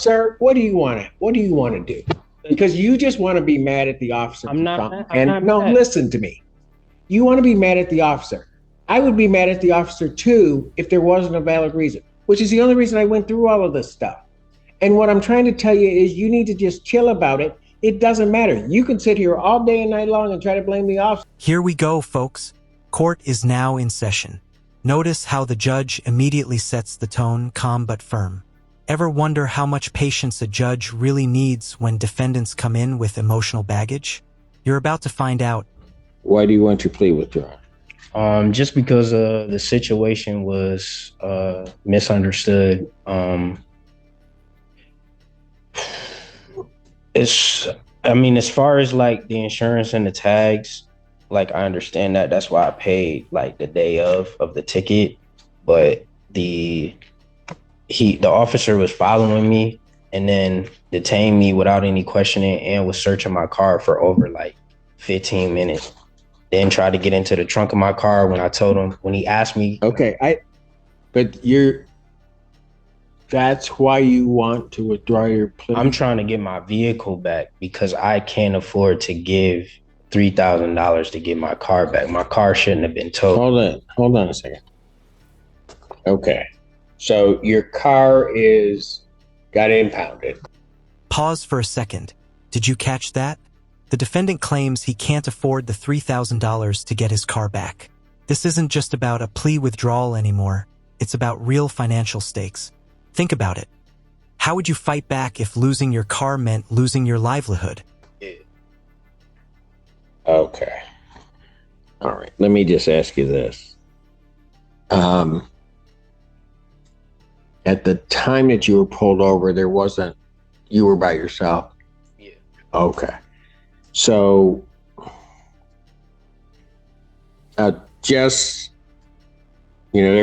sir, what do you want to? What do you want to do? Because you just want to be mad at the officer. I'm not no, mad. listen to me. You want to be mad at the officer. I would be mad at the officer too if there wasn't a valid reason, which is the only reason I went through all of this stuff. And what I'm trying to tell you is you need to just chill about it. It doesn't matter. You can sit here all day and night long and try to blame the officer. Here we go, folks. Court is now in session. Notice how the judge immediately sets the tone, calm but firm. Ever wonder how much patience a judge really needs when defendants come in with emotional baggage? You're about to find out. Why do you want your plea withdrawn? Just because the situation was misunderstood. As far as like the insurance and the tags, like I understand that. That's why I paid like the day of the ticket. But the officer was following me and then detained me without any questioning and was searching my car for over like 15 minutes. Then tried to get into the trunk of my car when he asked me. Okay, that's why you want to withdraw your plea? I'm trying to get my vehicle back because I can't afford to give $3,000 to get my car back. My car shouldn't have been towed. Hold on a second. Okay. So your car got impounded. Pause for a second. Did you catch that? The defendant claims he can't afford the $3,000 to get his car back. This isn't just about a plea withdrawal anymore. It's about real financial stakes. Think about it. How would you fight back if losing your car meant losing your livelihood? Okay. All right. Let me just ask you this. At the time that you were pulled over, you were by yourself? Yeah. Okay. So, there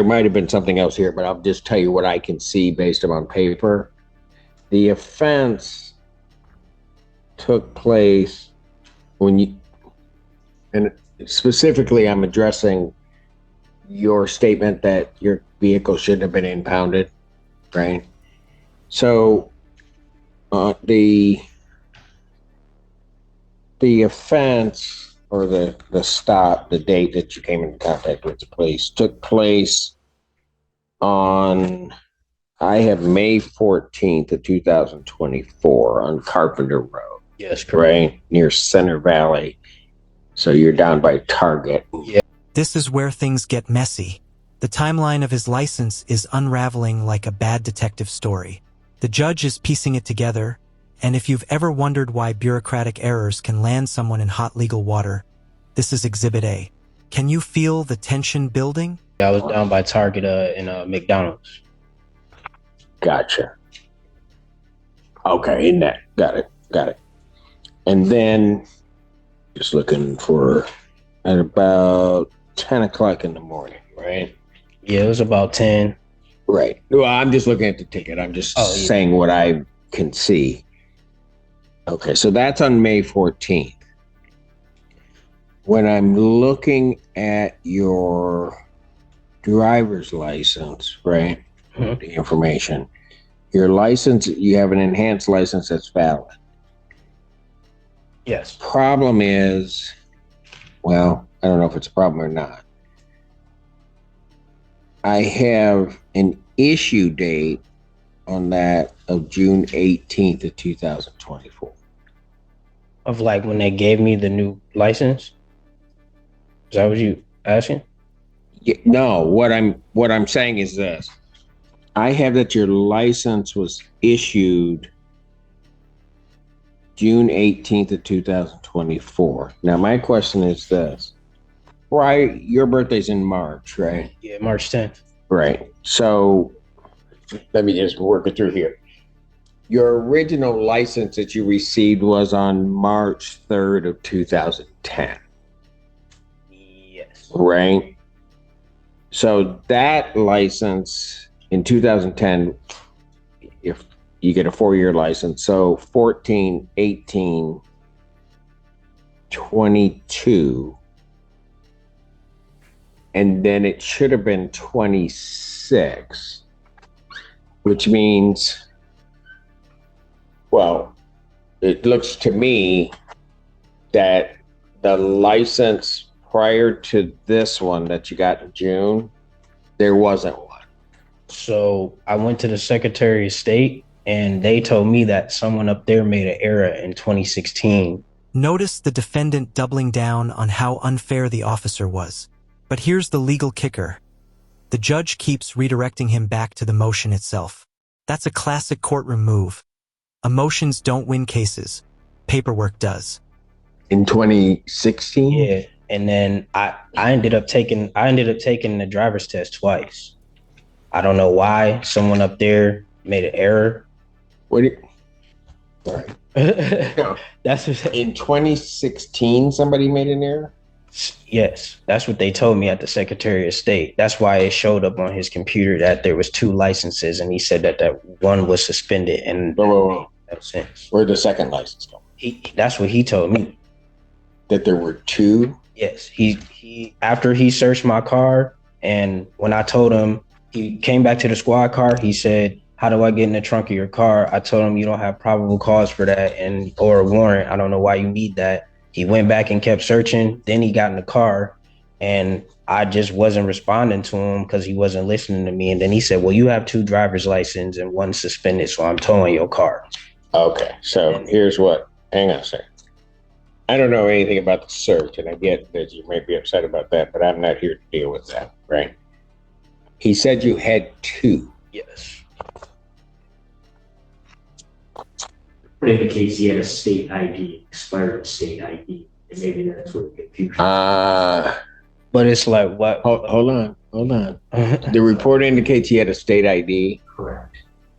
might have been something else here, but I'll just tell you what I can see based on paper. The offense took place and specifically I'm addressing your statement that your vehicle shouldn't have been impounded, right? So, the offense or the date that you came into contact with the police took place on, I have May 14th of 2024 on Carpenter Road. Yes, correct. Right? Near Center Valley. So you're down by Target. Yeah. This is where things get messy. The timeline of his license is unraveling like a bad detective story. The judge is piecing it together, and if you've ever wondered why bureaucratic errors can land someone in hot legal water, this is Exhibit A. Can you feel the tension building? I was down by Target in McDonald's. Gotcha. Okay, got it. And then, just looking at about 10 o'clock in the morning, right? Yeah, it was about 10. Right. Well, I'm just looking at the ticket. I'm just saying what I can see. Okay, so that's on May 14th. When I'm looking at your driver's license, right, the information, your license, you have an enhanced license that's valid. Yes. Problem is, well, I don't know if it's a problem or not. I have an issue date on that of June 18th of 2024. Of like when they gave me the new license? Is that what you asking? Yeah, no, what I'm saying is this. I have that your license was issued June 18th of 2024. Now, my question is this. Right, your birthday's in March, right? Yeah, March 10th. Right. So let me just work it through here. Your original license that you received was on March 3rd of 2010. Yes. Right? So that license in 2010, if you get a 4-year license, so 14, 18, 22, and then it should have been 26, which means Well, it looks to me that the license prior to this one that you got in June, there wasn't one. So I went to the Secretary of State and they told me that someone up there made an error in 2016. Notice the defendant doubling down on how unfair the officer was. But here's the legal kicker. The judge keeps redirecting him back to the motion itself. That's a classic courtroom move. Emotions don't win cases. Paperwork does. In 2016? Yeah. And then I ended up taking the driver's test twice. I don't know why someone up there made an error. What? Sorry. No. That's what, in 2016 somebody made an error? Yes, that's what they told me at the Secretary of State. That's why it showed up on his computer that there was 2 licenses, and he said that one was suspended. And whoa. No sense. Where'd the second license go? That's what he told me. That there were 2? Yes. He after he searched my car, and when I told him, he came back to the squad car, he said, "How do I get in the trunk of your car?" I told him, "You don't have probable cause for that or a warrant. I don't know why you need that." He went back and kept searching. Then he got in the car and I just wasn't responding to him because he wasn't listening to me. And then he said, "Well, you have 2 driver's licenses and 1 suspended, so I'm towing your car." Okay, so here's what, hang on a second. I don't know anything about the search, and I get that you may be upset about that, but I'm not here to deal with that, right? He said you had 2. Yes. Indicates he had a state ID, expired state ID, and maybe that's where the confusion. But it's like, what? Hold on. The report indicates he had a state ID. Correct.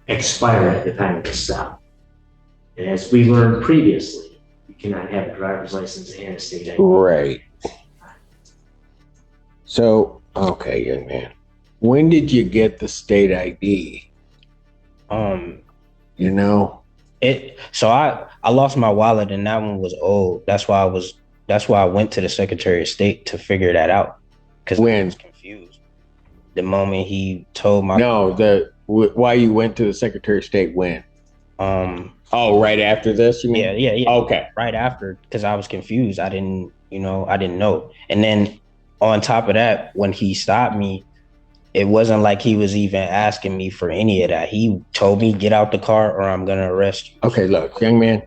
Expired at the time of the stop. And as we learned previously, you cannot have a driver's license and a state ID. Right. So, okay, young man. When did you get the state ID? You know? So I lost my wallet and that one was old. That's why I went to the Secretary of State to figure that out. Because I was confused. The moment he told my why you went to the Secretary of State when? Right after this, you mean? Yeah. Okay. Right after, because I was confused. I didn't know. And then on top of that, when he stopped me, it wasn't like he was even asking me for any of that. He told me, "Get out the car or I'm going to arrest you." Okay, look, young man,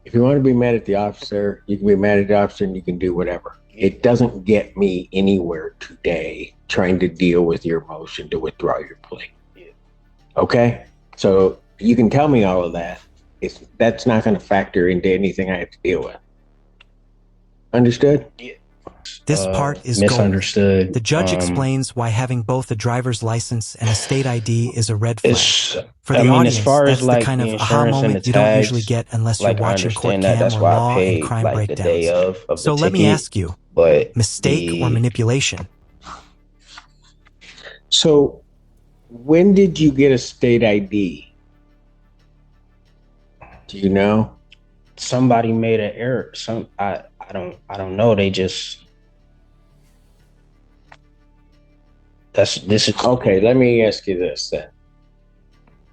if you want to be mad at the officer, you can be mad at the officer and you can do whatever. It doesn't get me anywhere today trying to deal with your motion to withdraw your plea. Yeah. Okay? So you can tell me all of that. That's not going to factor into anything I have to deal with. Understood? Yeah. This part is misunderstood. Gold. The judge explains why having both a driver's license and a state ID is a red flag. For the audience, as far that's as like the kind of the aha moment you don't usually get unless you're like, watching Court that. Cam That's or why Law I paid, and Crime like, breakdowns. The day of So the let me ticket, ask you, but mistake or manipulation? So when did you get a state ID? Do you know? Somebody made an error. I don't know. They just this is okay. Let me ask you this then.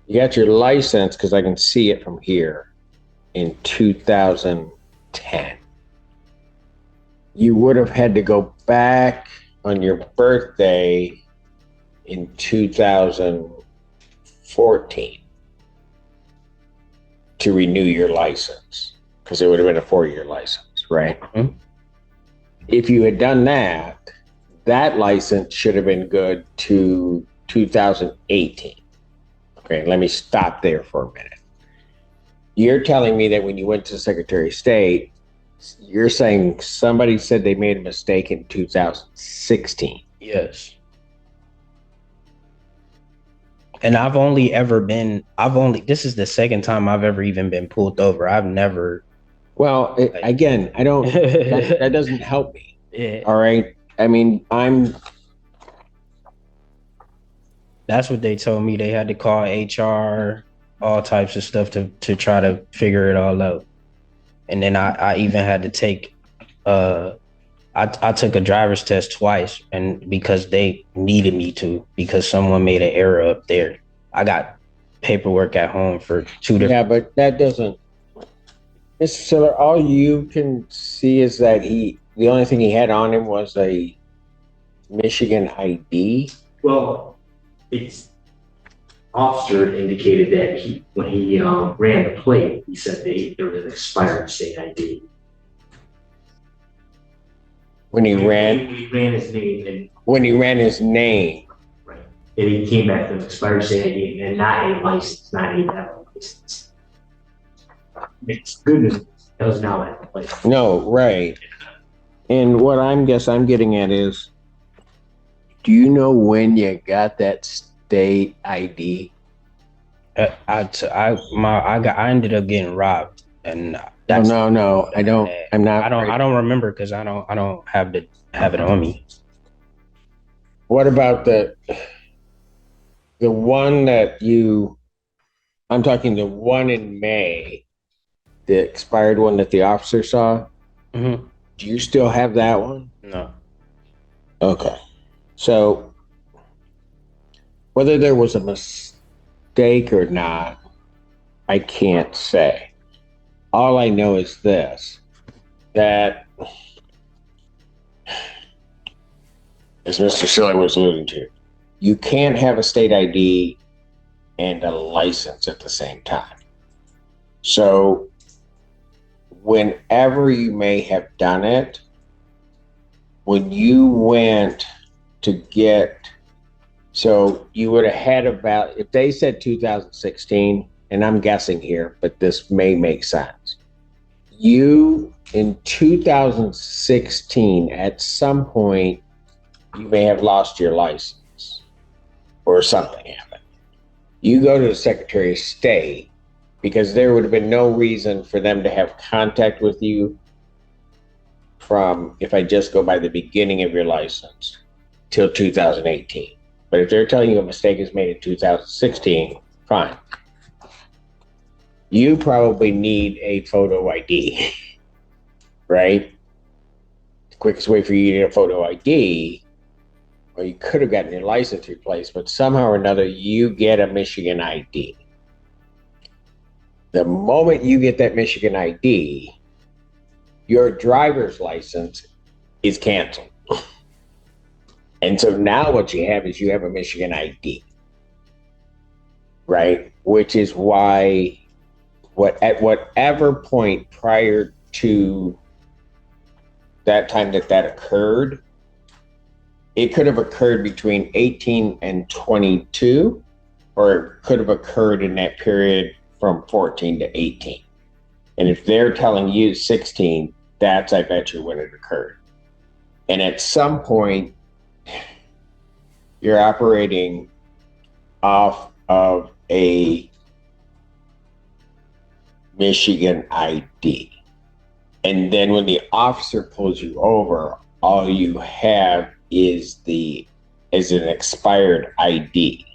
You got your license, because I can see it from here, in 2010. You would have had to go back on your birthday in 2014 to renew your license, because it would have been a 4-year license, right? Mm-hmm. If you had done that, that license should have been good to 2018. Okay, let me stop there for a minute. You're telling me that when you went to the Secretary of State, you're saying somebody said they made a mistake in 2016. Yes. And this is the second time I've ever even been pulled over. I've never. Well, again, I don't, that doesn't help me. Yeah. All right. I mean, that's what they told me. They had to call HR, all types of stuff to try to figure it all out. And then I even had to take, I took a driver's test twice, and because they needed me to, because someone made an error up there. I got paperwork at home for 2 different. Yeah, but that doesn't. Mr. Siller, all you can see is that the only thing he had on him was a Michigan ID. Well, it's officer indicated that when he ran the plate, he said there was an expired state ID. When he ran his name, and when he ran his name, right, and he came back with an expired state ID and not a license, not a valid license. It's good news. That was not at the plate. No, right. And what I'm getting at is, do you know when you got that state ID? I ended up getting robbed, and No, I don't. I'm not. I don't remember because I don't have it on me. What about the one that I'm talking the one in May, the expired one that the officer saw? Mm-hmm. Do you still have that one? No. Okay. So whether there was a mistake or not, I can't say. All I know is this, that, as Mr. Siller was alluding to, you can't have a state ID and a license at the same time. So whenever you may have done it, when you went to so you would have had about, if they said 2016, and I'm guessing here, but this may make sense. You, in 2016, at some point, you may have lost your license or something happened. You go to the Secretary of State because there would have been no reason for them to have contact with you from, if I just go by the beginning of your license, till 2018. But if they're telling you a mistake is made in 2016, fine. You probably need a photo ID, right? The quickest way for you to get a photo ID, or you could have gotten your license replaced, but somehow or another, you get a Michigan ID. The moment you get that Michigan ID, your driver's license is canceled. And so now what you have is you have a Michigan ID, right? Which is why at whatever point prior to that time that occurred, it could have occurred between 18 and 22, or it could have occurred in that period from 14 to 18. And if they're telling you 16, that's, I bet you, when it occurred. And at some point, you're operating off of a Michigan ID. And then when the officer pulls you over, all you have is an expired ID.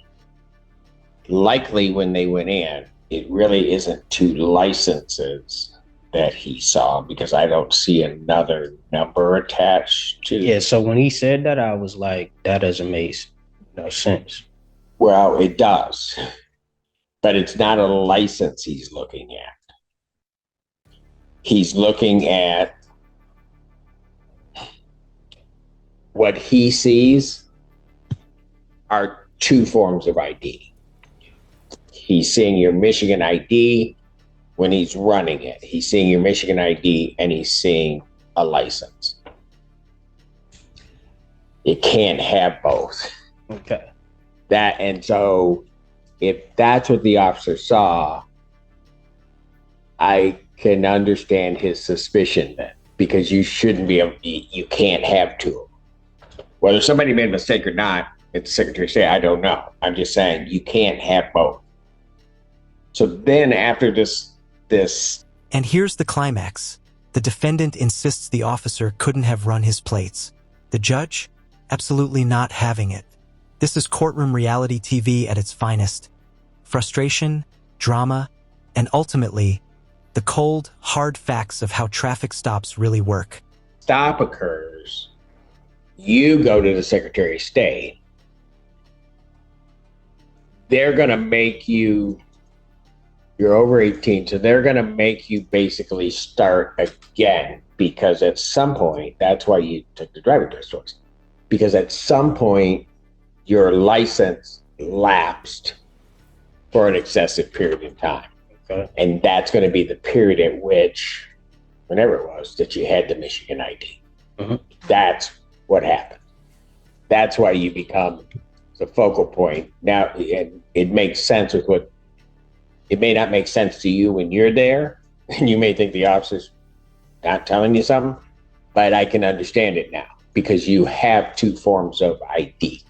Likely when they went in, it really isn't 2 licenses that he saw, because I don't see another number attached to. Yeah, so when he said that, I was like, that doesn't make no sense. Well, it does, but it's not a license he's looking at. He's looking at what he sees are 2 forms of ID. He's seeing your Michigan ID when he's running it. He's seeing your Michigan ID and he's seeing a license. You can't have both. Okay. And so if that's what the officer saw, I can understand his suspicion then, because you shouldn't be able, you can't have 2. Whether somebody made a mistake or not, if the Secretary of State, I don't know. I'm just saying you can't have both. So then after this. And here's the climax. The defendant insists the officer couldn't have run his plates. The judge? Absolutely not having it. This is courtroom reality TV at its finest. Frustration, drama, and ultimately, the cold, hard facts of how traffic stops really work. Stop occurs. You go to the Secretary of State. they're going to make you, you're over 18, so they're going to make you basically start again, because at some point, that's why you took the driving test course, because at some point, your license lapsed for an excessive period of time. Okay. And that's going to be the period at which, whenever it was, that you had the Michigan ID. Mm-hmm. That's what happened. That's why you become the focal point. Now, it makes sense with what, it may not make sense to you when you're there, and you may think the officer's not telling you something, but I can understand it now, because you have two forms of ID.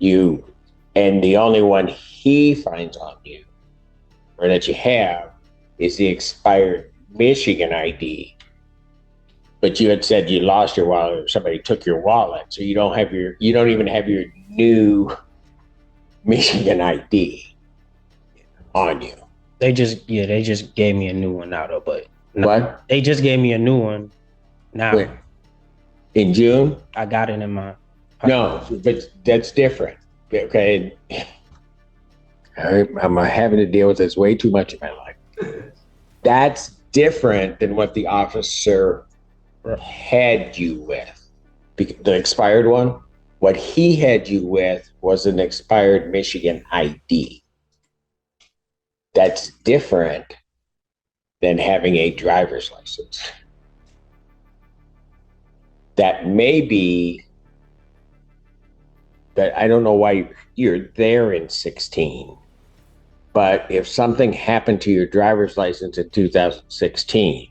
And the only one he finds on you, or that you have, is the expired Michigan ID. But you had said you lost your wallet, or somebody took your wallet, so you don't even have your new Michigan ID on you. They just gave me a new one now though, but What? They just gave me a new one now. Wait, in June? I got it in my pocket. No, but that's different. Okay. I'm having to deal with this way too much in my life. That's different than what the officer had you with. The expired one, what he had you with was an expired Michigan ID. That's different than having a driver's license. That may be that, I don't know why you're there in 16, but if something happened to your driver's license in 2016,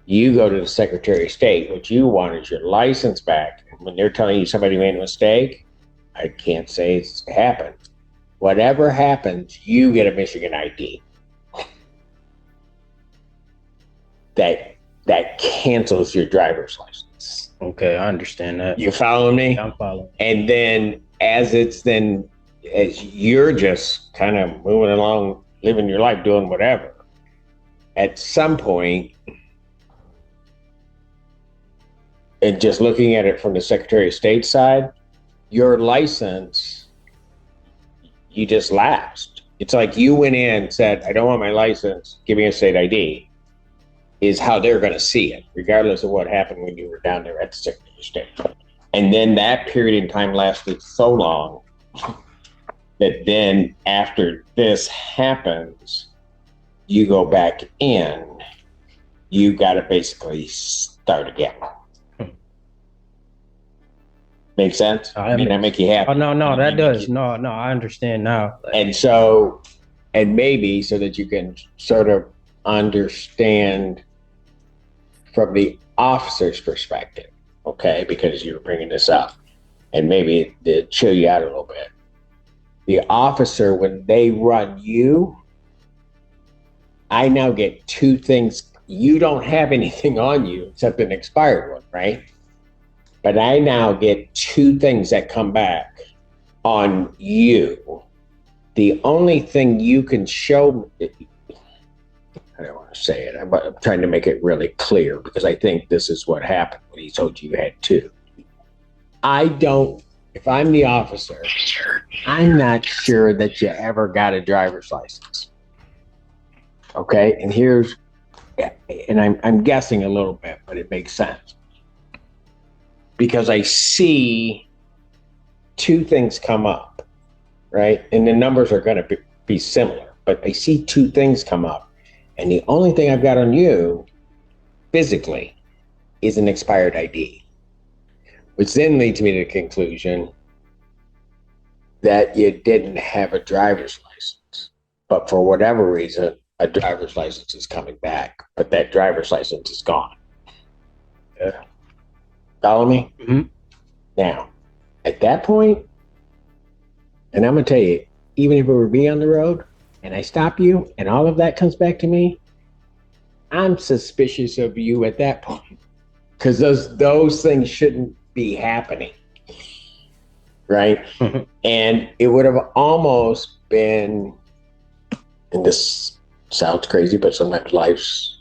you go to the Secretary of State. What you want is your license back. And when they're telling you somebody made a mistake, I can't say it's happened. Whatever happens, you get a Michigan ID. That cancels your driver's license. Okay, I understand that. You following me? Yeah, I'm following. And then as you're just kind of moving along, living your life, doing whatever, at some point, and just looking at it from the Secretary of State side, your license, you just lapsed. It's like you went in and said, I don't want my license, give me a state ID, is how they're going to see it, regardless of what happened when you were down there at the Secretary of State. And then that period in time lasted so long that then after this happens, you go back in, you got to basically start again. Make sense? I mean, that make you happy? Oh, no, that does. No, I understand now. And maybe so that you can sort of understand from the officer's perspective, okay, because you were bringing this up, and maybe to chill you out a little bit. The officer, when they run you, I now get two things. You don't have anything on you except an expired one, right? But I now get two things that come back on you. The only thing you can show, I don't want to say it, but I'm trying to make it really clear, because I think this is what happened when he told you had two. If I'm the officer, I'm not sure that you ever got a driver's license. Okay, and I'm guessing a little bit, but it makes sense. Because I see two things come up, right? And the numbers are going to be similar, but I see two things come up. And the only thing I've got on you physically is an expired ID, which then leads me to the conclusion that you didn't have a driver's license. But for whatever reason, a driver's license is coming back, but that driver's license is gone. Yeah. Follow me? Mm-hmm. Now, at that point, and I'm going to tell you, even if it were me on the road and I stop you and all of that comes back to me, I'm suspicious of you at that point, because those things shouldn't be happening, right? Mm-hmm. And it would have almost been, and this sounds crazy, but sometimes life's,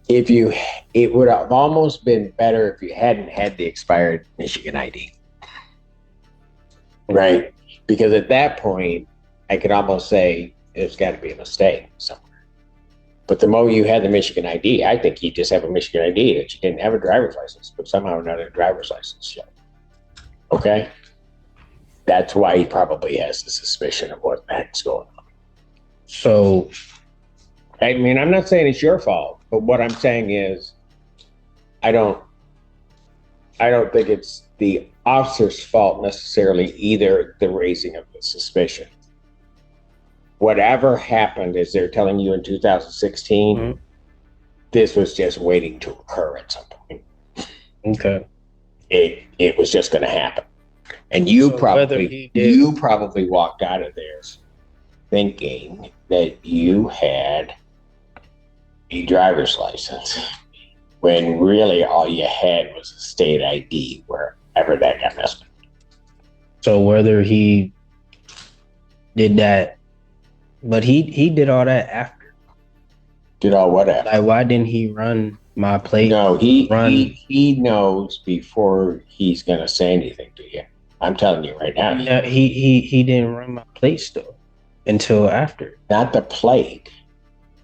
it would have almost been better if you hadn't had the expired Michigan ID, right? Because at that point, I could almost say there's got to be a mistake somewhere. But the moment you had the Michigan ID, I think you just have a Michigan ID that you didn't have a driver's license, but somehow not a driver's license yet. Okay? That's why he probably has the suspicion of what the heck's going on. So, I mean, I'm not saying it's your fault, but what I'm saying is I don't think it's the officer's fault necessarily either, the raising of the suspicion. Whatever happened, as they're telling you in 2016, this was just waiting to occur at some point. okay. It was just going to happen. And you So probably walked out of there thinking that you had a driver's license when really all you had was a state ID wherever that got messed up. So whether he did that, but he did all that after. Did all what after? Like, why didn't he run my plate? No, he knows before he's gonna say anything to you. I'm telling you right now. Yeah, he didn't run my plate still until after. Not the plate,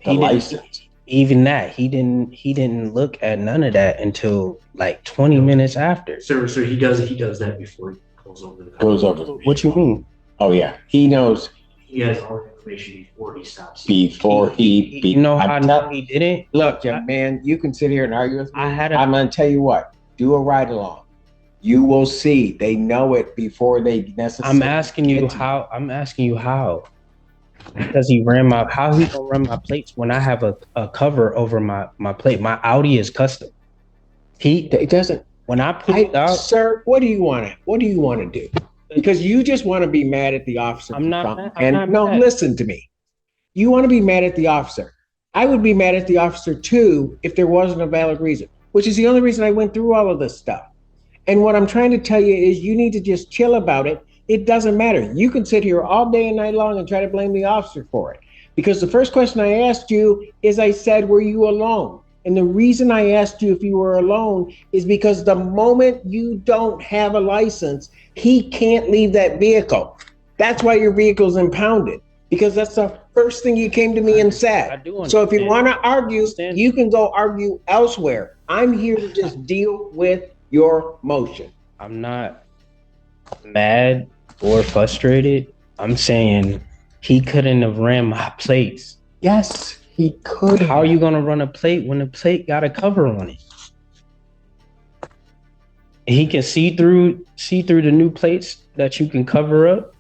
the license. Even that, he didn't look at none of that until like 20 minutes after. So he does that before he goes over the What you mean? Oh yeah, he knows. He has all the information before he stops. You know how I know he didn't? Look, young man, you can sit here and argue with me. I'm going to tell you what. Do a ride along. You will see. They know it before they necessarily. I'm asking you how. Because he how he gonna run my plates when I have a cover over my plate? My Audi is custom. It doesn't. When I put it out, sir, what do you want to do? Because you just want to be mad at the officer. Listen to me. You want to be mad at the officer. I would be mad at the officer too if there wasn't a valid reason, which is the only reason I went through all of this stuff. And what I'm trying to tell you is you need to just chill about it. It doesn't matter. You can sit here all day and night long and try to blame the officer for it. Because the first question I asked you is I said, were you alone? And the reason I asked you if you were alone is because the moment you don't have a license, he can't leave that vehicle. That's why your vehicle's impounded, because that's the first thing you came to me and said. So if you want to argue, you can go argue elsewhere. I'm here to just deal with your motion. I'm not mad or frustrated. I'm saying he couldn't have ran my plates. Yes, he could. How are you going to run a plate when the plate got a cover on it? He can see through the new plates that you can cover up.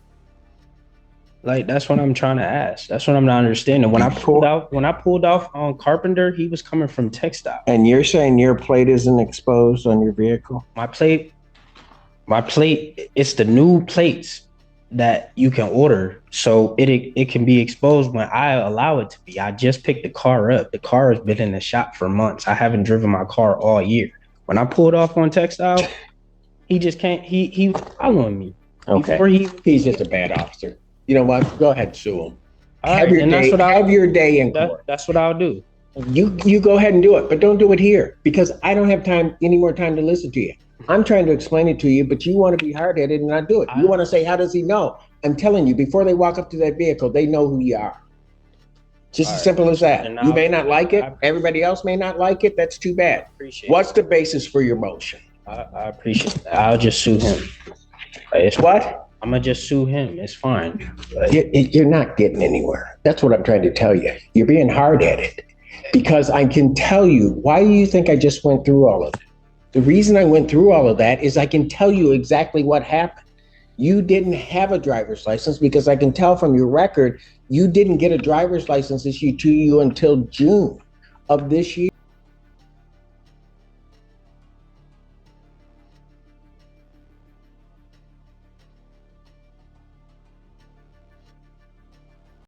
Like, that's what I'm trying to ask. That's what I'm not understanding. When I pulled off on Carpenter, he was coming from Textile. And you're saying your plate isn't exposed on your vehicle? My plate, it's the new plates that you can order, so it can be exposed when I allow it to be. I just picked the car up. The car has been in the shop for months. I haven't driven my car all year. When I pulled off on Textile, he just can't. He was following me. Okay. He's just a bad officer. You know what? Go ahead and sue him. Have your day in court. That's what I'll do. You go ahead and do it, but don't do it here because I don't have any more time to listen to you. I'm trying to explain it to you, but you want to be hard-headed and not do it. You want to say, how does he know? I'm telling you, before they walk up to that vehicle, they know who you are. Just as simple as that. You may not like it. Everybody else may not like it. That's too bad. What's the basis for your motion? I appreciate that. I'll just sue him. It's what? I'm going to just sue him. It's fine. You're not getting anywhere. That's what I'm trying to tell you. You're being hard-headed because I can tell you, why do you think I just went through all of it? The reason I went through all of that is I can tell you exactly what happened. You didn't have a driver's license because I can tell from your record, you didn't get a driver's license issued to you until June of this year.